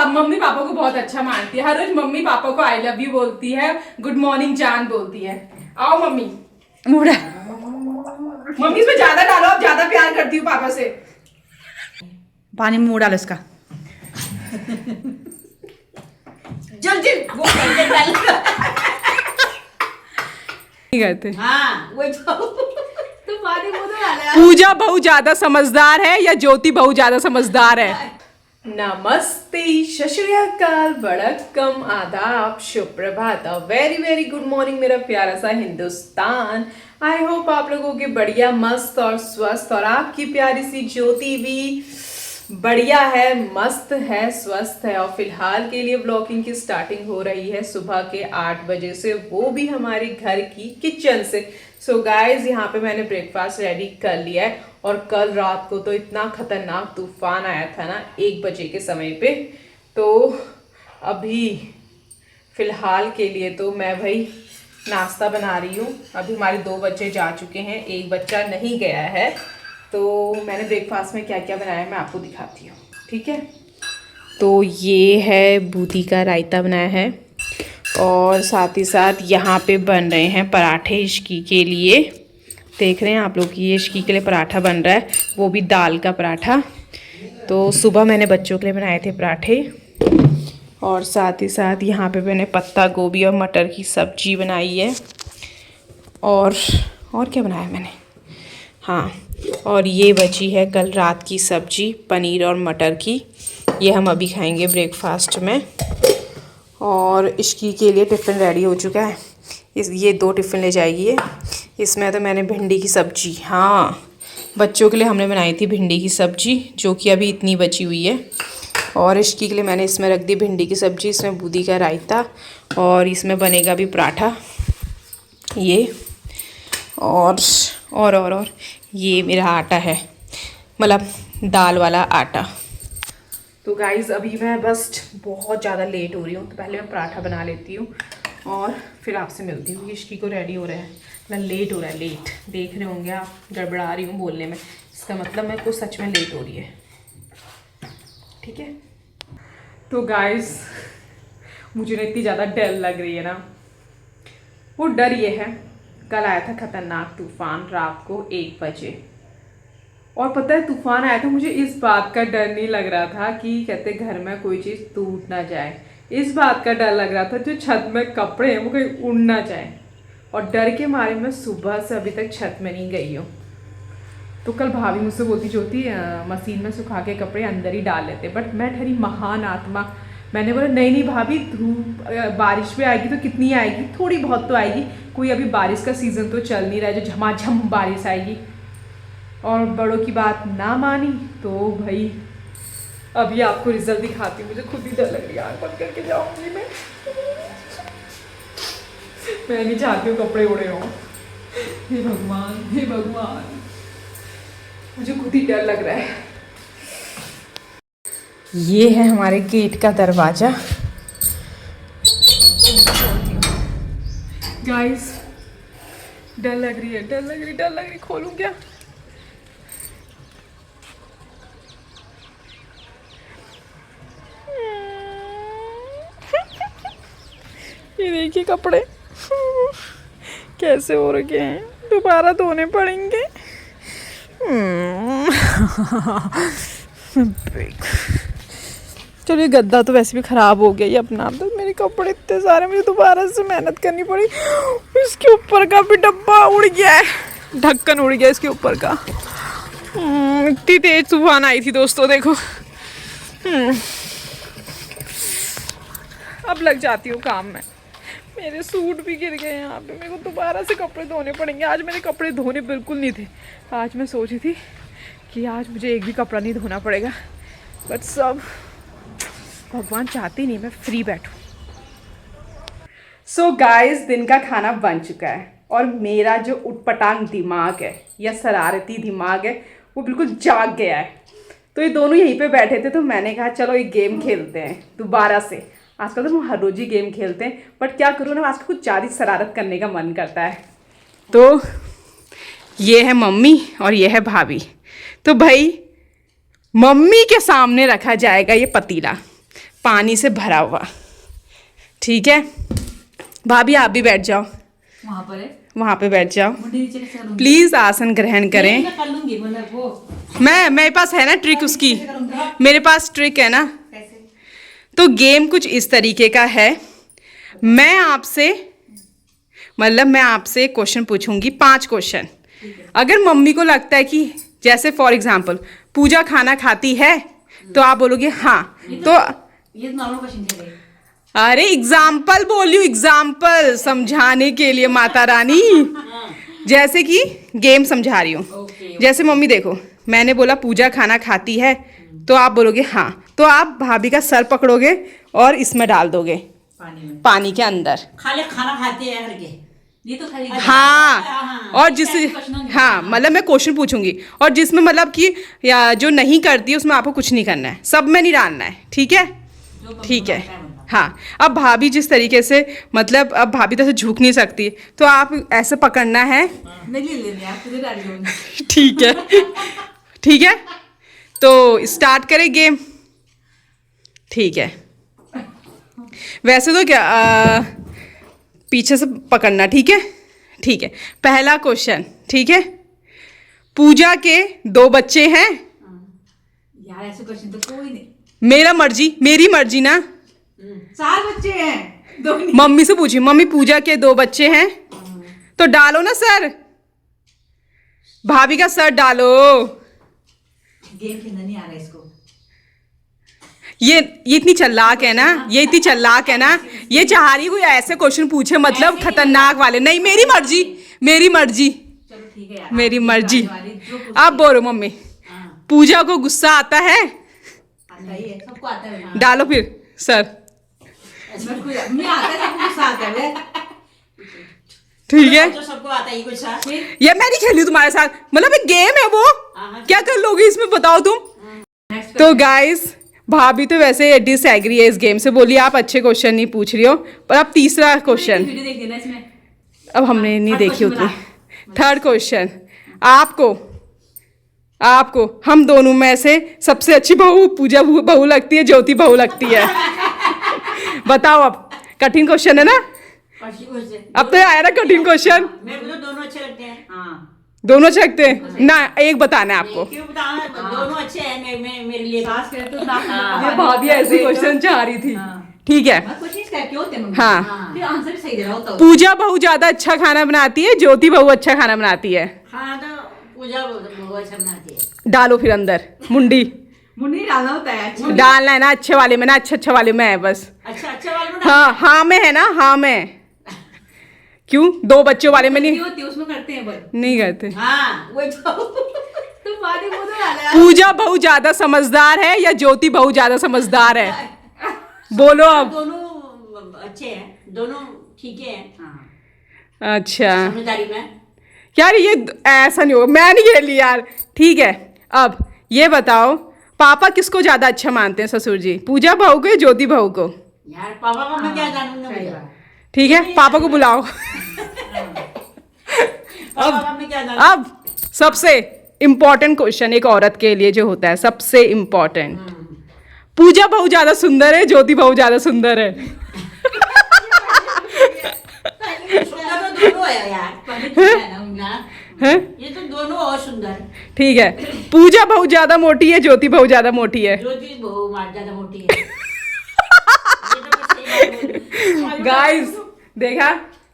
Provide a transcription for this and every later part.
Mummy papa को बहुत अच्छा मानती है, हर रोज मम्मी पापा को आई लव यू बोलती है, गुड मॉर्निंग जान बोलती है। आओ मम्मी। मुड़ा मम्मी इसमें ज्यादा डालो, अब ज्यादा प्यार करती हूँ पापा से। पानी में मुँह डालो इसका। जल्दी वो डाल कहते हाँ वो तो पानी वो तो डाला। पूजा बहुत ज्यादा समझदार है या ज्योति बहुत ज्यादा समझदार है? नमस्ते, सत श्री अकाल, वड़क्कम, आदाब, सुप्रभात, वेरी वेरी गुड मॉर्निंग मेरा प्यारा सा हिंदुस्तान। आई होप आप लोगों के बढ़िया, मस्त और स्वस्थ, और आपकी प्यारी सी ज्योति भी बढ़िया है, मस्त है, स्वस्थ है। और फिलहाल के लिए व्लॉगिंग की स्टार्टिंग हो रही है सुबह के 8 बजे से, वो भी हमारे घर की किचन से। सो गाइज यहाँ पे मैंने ब्रेकफास्ट रेडी कर लिया है। और कल रात को तो इतना खतरनाक तूफान आया था ना 1 बजे के समय पे, तो अभी फिलहाल के लिए तो मैं भाई नाश्ता बना रही हूँ। अभी हमारे 2 बच्चे जा चुके हैं, एक बच्चा नहीं गया है, तो मैंने ब्रेकफास्ट में क्या क्या बनाया है मैं आपको दिखाती हूँ, ठीक है। तो ये है बूंदी का रायता बनाया है, और साथ ही साथ यहाँ पे बन रहे हैं पराठे इश्की के लिए। देख रहे हैं आप लोग, ये इश्की के लिए पराठा बन रहा है, वो भी दाल का पराठा। तो सुबह मैंने बच्चों के लिए बनाए थे पराठे, और साथ ही साथ यहाँ पे मैंने पत्ता गोभी और मटर की सब्जी बनाई है। और क्या बनाया मैंने, हाँ, और ये बची है कल रात की सब्जी पनीर और मटर की, ये हम अभी खाएंगे ब्रेकफास्ट में। और इश्की के लिए टिफ़िन रेडी हो चुका है, ये 2 टिफ़िन ले जाएगी ये। इसमें तो मैंने भिंडी की सब्जी, हाँ, बच्चों के लिए हमने बनाई थी भिंडी की सब्जी, जो कि अभी इतनी बची हुई है। और इश्की के लिए मैंने इसमें रख दी भिंडी की सब्जी, इसमें बूंदी का रायता, और इसमें बनेगा भी पराठा ये। और ये मेरा आटा है, मतलब दाल वाला आटा। तो गाइज़ अभी मैं बस बहुत ज़्यादा लेट हो रही हूँ, तो पहले मैं पराठा बना लेती हूँ और फिर आपसे मिलती हूँ। इश्की को रेडी हो रहा है, मतलब लेट हो रहा है, लेट देख रहे होंगे आप, गड़बड़ा रही हूँ बोलने में, इसका मतलब मेरे को सच में लेट हो रही है, ठीक है। तो गाइज़ मुझे ना इतनी ज़्यादा डर लग रही है ना, वो डर ये है, कल आया था खतरनाक तूफान रात को 1 बजे, और पता है तूफान आया था, मुझे इस बात का डर नहीं लग रहा था कि कहते घर में कोई चीज़ टूट ना जाए, इस बात का डर लग रहा था जो छत में कपड़े हैं वो कहीं उड़ ना जाए। और डर के मारे मैं सुबह से अभी तक छत में नहीं गई हूँ। तो कल भाभी मुझसे बोलती जोती मशीन में सुखा के कपड़े अंदर ही डाल लेते, बट मैं ठहरी महान आत्मा, मैंने बोला नहीं भाभी, धूप बारिश भी आएगी तो कितनी आएगी, थोड़ी बहुत तो आएगी, कोई अभी बारिश का सीज़न तो चल नहीं रहा है जो झमाझम बारिश आएगी। और बड़ों की बात ना मानी तो भाई अभी आपको रिजल्ट दिखाती हूँ, मुझे खुद ही डर लग रही है, आँख बंद करके जाऊँगी मैं नहीं चाहती हूँ कपड़े उड़े हों। हे भगवान, हे भगवान, मुझे खुद ही डर लग रहा है। ये है हमारे गेट का दरवाजा। गाइस डर लग रही है, डर लग रही, खोलूं क्या? ये देखिए कपड़े कैसे हो रखे हैं, दोबारा धोने पड़ेंगे। चलो ये गद्दा तो वैसे भी ख़राब हो गया, ये अपना तो मेरे कपड़े इतने सारे, मुझे दोबारा से मेहनत करनी पड़ी। इसके ऊपर का भी डब्बा उड़ गया है, ढक्कन उड़ गया इसके ऊपर का। इतनी तेज तूफान आई थी दोस्तों, देखो। अब लग जाती हूँ काम में। मेरे सूट भी गिर गए यहाँ पे, मेरे को दोबारा से कपड़े धोने पड़ेंगे। आज मेरे कपड़े धोने बिल्कुल नहीं थे, आज मैं सोची थी कि आज मुझे एक भी कपड़ा नहीं धोना पड़ेगा, बट सब भगवान चाहते नहीं मैं फ्री बैठूं। सो गाइस दिन का खाना बन चुका है, और मेरा जो उटपटांग दिमाग है या शरारती दिमाग है वो बिल्कुल जाग गया है। तो ये दोनों यहीं पे बैठे थे, तो मैंने कहा चलो एक गेम खेलते हैं दोबारा से। आजकल तो हम हर रोज ही गेम खेलते हैं, बट क्या करूँ ना, आजकल कुछ ज़्यादा शरारत करने का मन करता है। तो ये है मम्मी और ये है भाभी। तो भाई मम्मी के सामने रखा जाएगा ये पतीला पानी से भरा हुआ, ठीक है। भाभी आप भी बैठ जाओ, वहाँ पर है, वहाँ पे बैठ जाओ, मुंडी नीचे कैसे करूँगी? प्लीज आसन ग्रहण करें। मैं कर लूँगी, मतलब वो मेरे पास है ना ट्रिक उसकी, कैसे करूँगी? मेरे पास ट्रिक है ना। कैसे? तो गेम कुछ इस तरीके का है, मैं आपसे क्वेश्चन पूछूंगी, 5 क्वेश्चन। अगर मम्मी को लगता है कि जैसे फॉर एग्जाम्पल पूजा खाना खाती है तो आप बोलोगे हाँ, तो ये नॉर्मल क्वेश्चन है। अरे एग्जाम्पल बोलियो, एग्जाम्पल समझाने के लिए माता रानी, जैसे कि गेम समझा रही हूँ। जैसे मम्मी देखो, मैंने बोला पूजा खाना खाती है तो आप बोलोगे हाँ, तो आप भाभी का सर पकड़ोगे और इसमें डाल दोगे पानी में, पानी के अंदर। खाली खाना खाते हैं करके। ये तो खाली हाँ, और जिस हाँ मतलब मैं क्वेश्चन पूछूंगी और जिसमें मतलब कि या जो नहीं करती है उसमें आपको कुछ नहीं करना है, सब में नहीं डालना है, ठीक है। ठीक है हाँ। अब भाभी जिस तरीके से मतलब अब भाभी तो ऐसे झुक नहीं सकती, तो आप ऐसे पकड़ना है, मैं ले लेंगे, आप खुद डाल दूँगी। ठीक है। ठीक है, तो स्टार्ट करें गेम, ठीक है। वैसे तो क्या पीछे से पकड़ना, ठीक है, ठीक है। पहला क्वेश्चन, ठीक है। पूजा के 2 बच्चे हैं। यार ऐसे क्वेश्चन तो कोई नहीं। मेरी मर्जी ना। 4 बच्चे हैं, 2 नहीं। मम्मी से पूछी, मम्मी पूजा के 2 बच्चे हैं, तो डालो ना सर, भाभी का सर डालो। गेम खेलना नहीं आ रहा इसको। ये इतनी चालाक है ना, ये इतनी चालाक है ना, ये चाह रही कोई ऐसे क्वेश्चन पूछे मतलब खतरनाक वाले। नहीं, मेरी मर्जी, मेरी मर्जी, चलो ठीक है यार, मेरी आप मर्जी। वाली जो कुछ अब बोलो मम्मी, पूजा को गुस्सा आता है? आता ही है, सबको आता है। हाँ। डालो फिर सर, मैं आता है, सबको गुस्सा आता है। ठीक है। तो सबको आता है कुछ सा। ये मैं नहीं खेली तुम्हारे साथ, मतलब एक गेम है वो, क्या कर लोगे इसमें बताओ तुम। Next तो गाइस भाभी तो वैसे डिसएग्री है इस गेम से, बोली आप अच्छे क्वेश्चन नहीं पूछ रही हो। पर अब तीसरा क्वेश्चन, वीडियो देख लेना इसमें। अब हमने नहीं Third देखी question उतनी। थर्ड क्वेश्चन, आपको हम दोनों में से सबसे अच्छी बहू पूजा बहू लगती है, ज्योति बहू लगती है? बताओ, अब कठिन क्वेश्चन है ना, अब तो आया ना कठिन क्वेश्चन। मेरे को तो दोनों अच्छे लगते हैं। हाँ, दोनों अच्छे लगते हैं ना, एक बताना है आपको। क्यों बताना, दोनों अच्छे हैं मेरे लिए। सास करे तो ना। ये भाभी ऐसी क्वेश्चन चाह रही थी, ठीक है। मैं क्वेश्चन क्या क्यों होते हैं मम्मी? हाँ। फिर आंसर भी सही दे रहा होता है। पूजा बहू ज्यादा अच्छा खाना बनाती है, ज्योति बहू अच्छा खाना बनाती है? हाँ तो पूजा बहुत अच्छा बनाती है। डालो फिर अंदर मुंडी, मुंडी डालना होता है। अच्छा। डालना है ना अच्छे वाले में ना, अच्छे वाले में है बस। अच्छा वाले में हाँ हाँ में है ना, हाँ में। क्यों 2 बच्चों वाले में नहीं? होती है उसमें करते हैं बस। नहीं करते। हाँ वही तो। तो पानी मुंह तो डाला। पूजा बहू ज्यादा समझदार है या ज्योति बहू ज्यादा समझदार है? बोलो अब। दोनों अच्छे हैं, दोनों ठीक है। हाँ। अच्छा समझदारी में। यार ये ऐसा नहीं होगा, मैं नहीं खेली यार। ठीक है, अब ये बताओ पापा किसको ज्यादा अच्छा मानते हैं ससुर जी, पूजा बहू को या ज्योति बहू को? यार पापा का मैं क्या जानूंगा मुझे। ठीक है, पापा को बुलाओ। पापा का मैं क्या जानूंगा। अब सबसे इम्पोर्टेंट क्वेश्चन एक औरत के लिए जो होता है, सबसे इम्पोर्टेंट, पूजा बहू ज्यादा सुंदर है, ज्योति बहू ज्यादा सुंदर है? सुंदर तो दोनों है यार। हैं? ये तो दोनों और सुंदर। ठीक है, पूजा बहू ज्यादा मोटी है, ज्योति बहू ज्यादा मोटी है? ज्योति बहू ज्यादा मोटी है। ये तो मैं सही बात बोल रही हूँ। गाइस देखा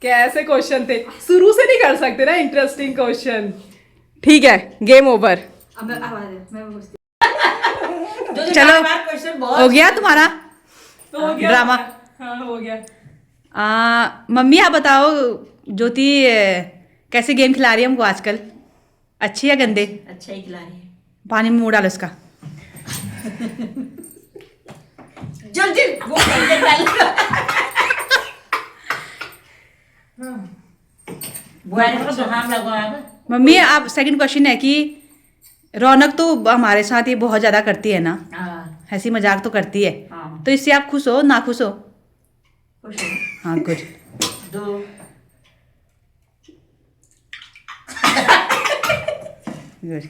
कैसे क्वेश्चन थे, शुरू से नहीं कर सकते ना इंटरेस्टिंग क्वेश्चन। ठीक है, गेम ओवर। अब मैं पूछती हूँ। चलो, क्वेश्चन बहुत हो गया तुम्हारा हो गया ड्रामा। हाँ हो गया। मम्मी आप बताओ, ज्योति कैसे गेम खिला रही है हमको आजकल, अच्छी या गंदे? अच्छा ही खिला रही है। पानी में मुँह डालो उसका। जल्दी वो पहले डाल। बुआई को जुकाम लगा है। मम्मी आप सेकंड क्वेश्चन है कि रौनक तो हमारे साथ ये बहुत ज़्यादा करती है ना, हाँ हंसी मजाक तो करती है, हाँ। तो इससे आप खुश हो ना खुश हो? खुश हो। हाँ गुड। 2 गुड।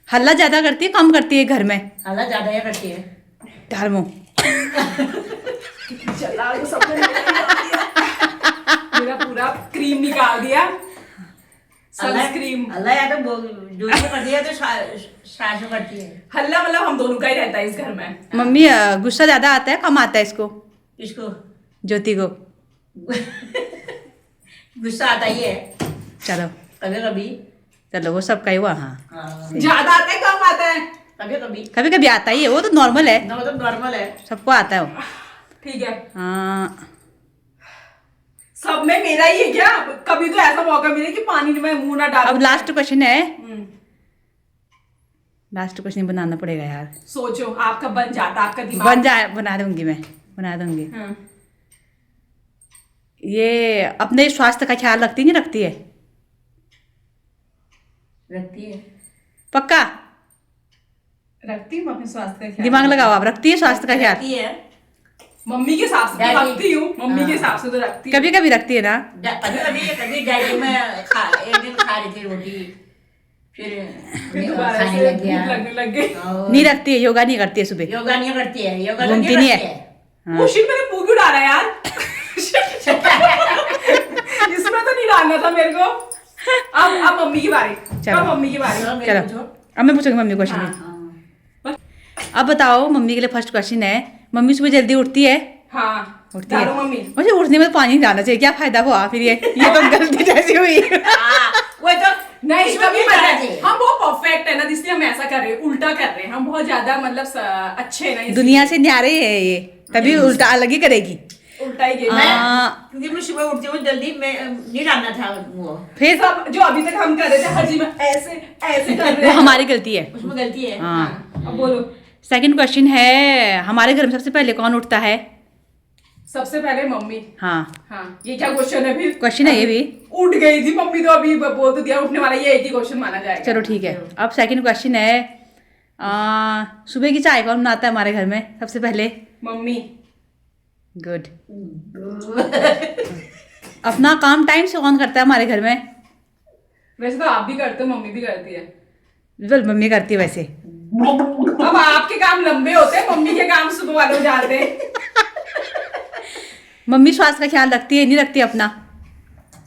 हल्ला ज्यादा करती है कम करती है घर में? हल्ला ज्यादा ही करती है। धर्मो चला तो सबने मेरा पूरा क्रीम निकाल दिया, सनस्क्रीम। हल्ला या तो जो करती है तो सासू करती है। हल्ला मतलब हम दोनों का ही रहता है इस घर में। मम्मी गुस्सा ज्यादा आता है कम आता है इसको? इसको ज्योति को गुस्सा आता ही है चलो कभी कभी। चलो वो सबका ही हुआ। हाँ हाँ, ज्यादा आता है कम आता है? कभी कभी। कभी कभी आता ही है, वो तो नॉर्मल है, ना, वो तो नॉर्मल है। सबको आता है वो। ठीक है। हाँ सब में मेरा ही है क्या? कभी तो ऐसा मौका मिले कि पानी में मुंह ना डालूं। अब लास्ट क्वेश्चन है, लास्ट क्वेश्चन बनाना पड़ेगा यार। सोचो आपका बन जाता, आपका दिमाग बन जाए, बना दूंगी मैं, बना दूंगी। हाँ। ये अपने स्वास्थ्य का ख्याल रखती नहीं रखती है? रखती है। पक्का? रखती हूँ अपने स्वास्थ्य का ख्याल। दिमाग लगाओ आप, रखती है स्वास्थ्य का ख्याल? रखती है। मम्मी के हिसाब से तो डैडी। रखती हूँ, मम्मी के हाँ। हिसाब से तो रखती हूँ। कभी कभी रखती है ना। कभी डैडी में एक दिन खा रही थी रोटी, फिर फिर दोबारा खाने से लग गया। भूख लगने लग गई। और नहीं रखती है, योगा नहीं करती है सुबह, योगा नहीं करती है। योगा घूमती नहीं है। हाँ। वो शिट मैंने मुंह क्यों डाला यार? इसमें तो नहीं डालना था मेरे को। अब मम्मी की बारी। चलो। अब मम्मी की बारी। चलो अब मैं पूछूंगी मम्मी क्वेश्चन। हाँ। अब बताओ मम्मी के लिए फर्स्ट क्वेश्चन है, मम्मी सुबह जल्दी उठती है? हाँ उठती है। डालो मम्मी। मुझे उठने में तो पानी नहीं डालना चाहिए, क्या फायदा हुआ फिर? ये तो गलती जैसी हुई। वो तो नहीं इसमें कभी नहीं पता करना है चाहिए। हम बहुत परफेक्ट है ना, इसलिए हम ऐसा कर रहे हैं, उल्टा कर रहे हैं। हम बहुत ज्यादा मतलब अच्छे हैं ना, इसलिए दुनिया से न्यारे है ये, तभी उल्टा अलग ही करेगी। उल्टा ही गेम मैं है। क्योंकि मैं सुबह उठती हूँ जल्दी, मैं नहीं डालना था वो। फिर सब जो अभी तक हम कर रहे थे हर चीज में ऐसे ऐसे कर रहे वो हैं। हमारी गलती है। उसमें गलती है। हाँ। अब बोलो। सेकंड क्वेश्चन है, हमारे घर में सबसे पहले कौन उठता है? सबसे पहले मम्मी। हाँ हाँ ये क्या क्वेश्चन है फिर? क्वेश्चन है ये भी। उठ गई थी मम्मी तो अभी बोल तो दिया उठने वाला, ये एक ही क्वेश्चन माना जाएगा। चलो ठीक है। अब सेकंड क्वेश्चन है, सुबह की चाय कौन बनाता है हमारे घर में सबसे पहले? मम्मी। गुड। अपना काम टाइम से कौन करता है हमारे घर में? वैसे तो आप भी करते हो, मम्मी भी करती है। बिल्कुल मम्मी करती है वैसे। अब आपके काम लंबे होते हैं, मम्मी के काम सुबह वाले हो जाते हैं। मम्मी स्वास्थ्य का ख्याल रखती है नहीं रखती अपना?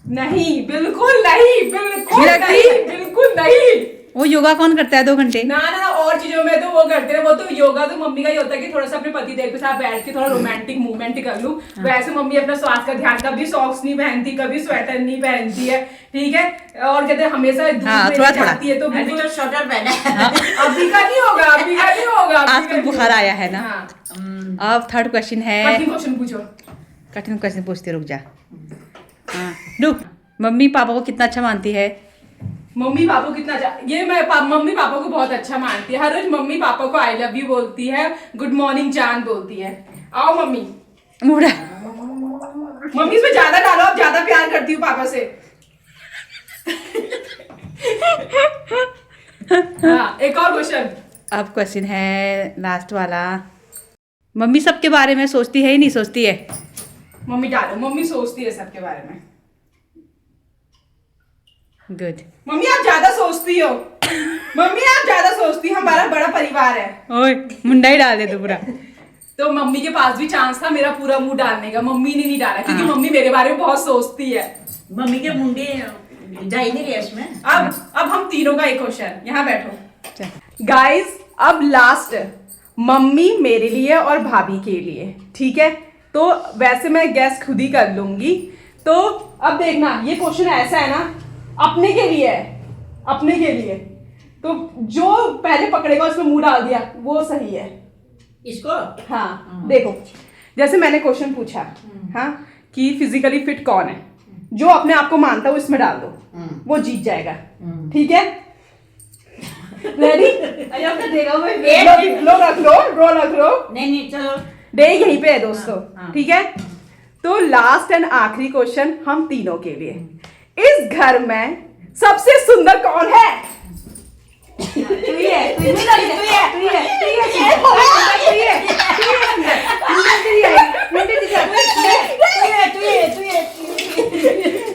नहीं बिल्कुल नहीं, बिल्कुल नहीं रखती? नहीं, बिल्कुल नहीं। वो योगा कौन करता है 2 घंटे? ना ना ना, और चीजों में तो वो करते हैं। वो तो योगा तो मम्मी का ही होता है कि थोड़ा सा अपने पति देव के साथ बैठ के थोड़ा रोमांटिक मूवमेंट कर लूं। वैसे मम्मी अपना स्वास्थ्य का ध्यान, कभी सॉक्स नहीं पहनती, कभी स्वेटर नहीं पहनती है, ठीक है। और कहते हैं हमेशा धूप हाँ, में थोड़ा जाती है तो अभी बिल्कुल तो स्वेटर पहना है। अभी का नहीं होगा, अभी का नहीं होगा। अभी आज का तो नहीं बुखार होगा। आया है ना। हाँ। अब थर्ड क्वेश्चन है, कठिन क्वेश्चन पूछो। कठिन क्वेश्चन पूछती, रुक जा। हाँ रुक। मम्मी पापा को कितना अच्छा मानती है? मम्मी पापा को कितना अच्छा, ये मैं मम्मी पापा को बहुत अच्छा मानती है। हर रोज मम्मी पापा को आई लव यू बोलती है, गुड मॉर्निंग जान बोलती है। आओ मम्मी। मुड़ा। मम्मी इसमें ज्यादा डालो, अब ज्यादा प्यार करती हूँ पापा से। हाँ एक और क्वेश्चन। अब क्वेश्चन है लास्ट वाला, मम्मी सबके बारे में सोचती है ही नहीं सोचती है? मम्मी डालो। मम्मी सोचती है सबके बारे में। गुड। मम्मी आप ज्यादा सोचती हो, मम्मी आप ज्यादा सोचती हो, हमारा बड़ा परिवार है। ओए मुंडा ही डाल दे तू पूरा। तो मम्मी के पास भी चांस था मेरा पूरा मुंह डालने का, मम्मी ने नहीं डाला क्योंकि मम्मी मेरे बारे में बहुत सोचती है। मम्मी के मुंडे जा ही नहीं रहे इसमें। अब हम तीनों का एक क्वेश्चन, यहाँ बैठो चल। गाइस। अब लास्ट मम्मी मेरे लिए और भाभी के लिए, ठीक है। तो वैसे मैं गैस खुद ही कर लूंगी। तो अब देखना, ये क्वेश्चन ऐसा है ना, अपने के लिए है, अपने के लिए। तो जो पहले पकड़ेगा उसमें मुंह डाल दिया वो सही है। इसको हाँ देखो, जैसे मैंने क्वेश्चन पूछा हाँ कि फिजिकली फिट कौन है, जो अपने आप को मानता है वो इसमें डाल दो, वो जीत जाएगा, ठीक है। रेडी? लो रख लो। नहीं चलो डे यहीं पे है दोस्तों, हाँ। ठीक है। तो लास्ट एंड आखिरी क्वेश्चन हम तीनों के लिए, इस घर में सबसे सुंदर कौन है?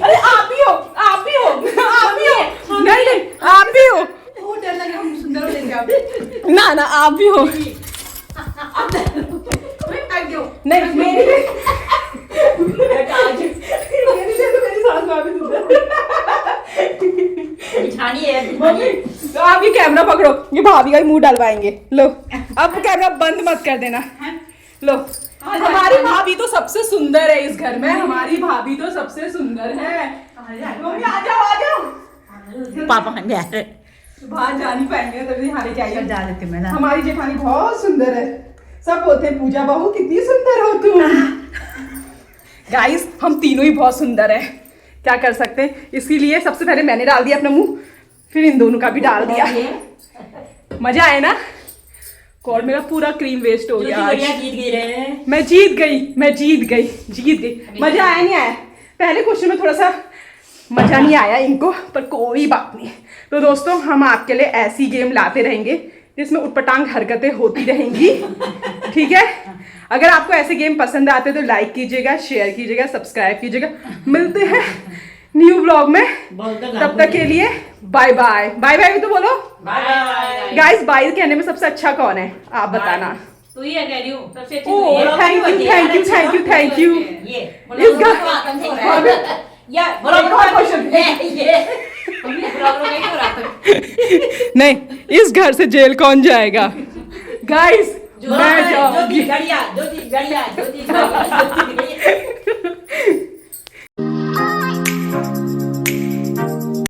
अरे आप ही हो। नहीं आप आप भी हो। मैं थक गई हूँ। नहीं मेरी आज मेरी सास भाभी सुंदर। बिठानी है मम्मी तो आप ये कैमरा पकड़ो, ये भाभी का ही मुंह डलवाएंगे। लो अब कैमरा बंद मत कर देना। लो हमारी भाभी तो सबसे सुंदर है इस घर में, हमारी भाभी तो सबसे सुंदर है। मम्मी आ जाओ आ जाओ। पापा गया है। बाहर जा नहीं पाएंगे तभी यहाँ लेके आइए। जा देती हूँ मैं ना। हमारी जेठानी बहुत सुंदर है, सब बोलते हैं पूजा बहू कितनी सुंदर हो तुम। गाइस हम तीनों ही बहुत सुंदर है, क्या कर सकते हैं। इसीलिए सबसे पहले मैंने डाल दिया अपना मुंह, फिर इन दोनों का भी डाल दिया। मजा आया ना? और मेरा पूरा क्रीम वेस्ट हो गया आज। जीत गई रहे। मैं जीत गई। मजा आया नहीं आया? पहले क्वेश्चन में थोड़ा सा मजा नहीं आया इनको, पर कोई बात नहीं। तो दोस्तों हम आपके लिए ऐसी गेम लाते रहेंगे जिसमें उटपटांग हरकतें होती रहेंगी, ठीक है? अगर आपको ऐसे गेम पसंद आते तो लाइक कीजिएगा, शेयर कीजिएगा, सब्सक्राइब कीजिएगा। मिलते हैं न्यू व्लॉग में, तब तक के लिए बाय बाय। बाय बाय भी तो बोलो। बाय गाइस बाय कहने में सबसे अच्छा कौन है आप बताना। तू ही है कह रही हूँ सबसे अच्छी। ओ थैंक यू। ये इस घर या नहीं, इस घर से जेल कौन जाएगा? गाइस मैं जाऊंगी। ज्योति गड़िया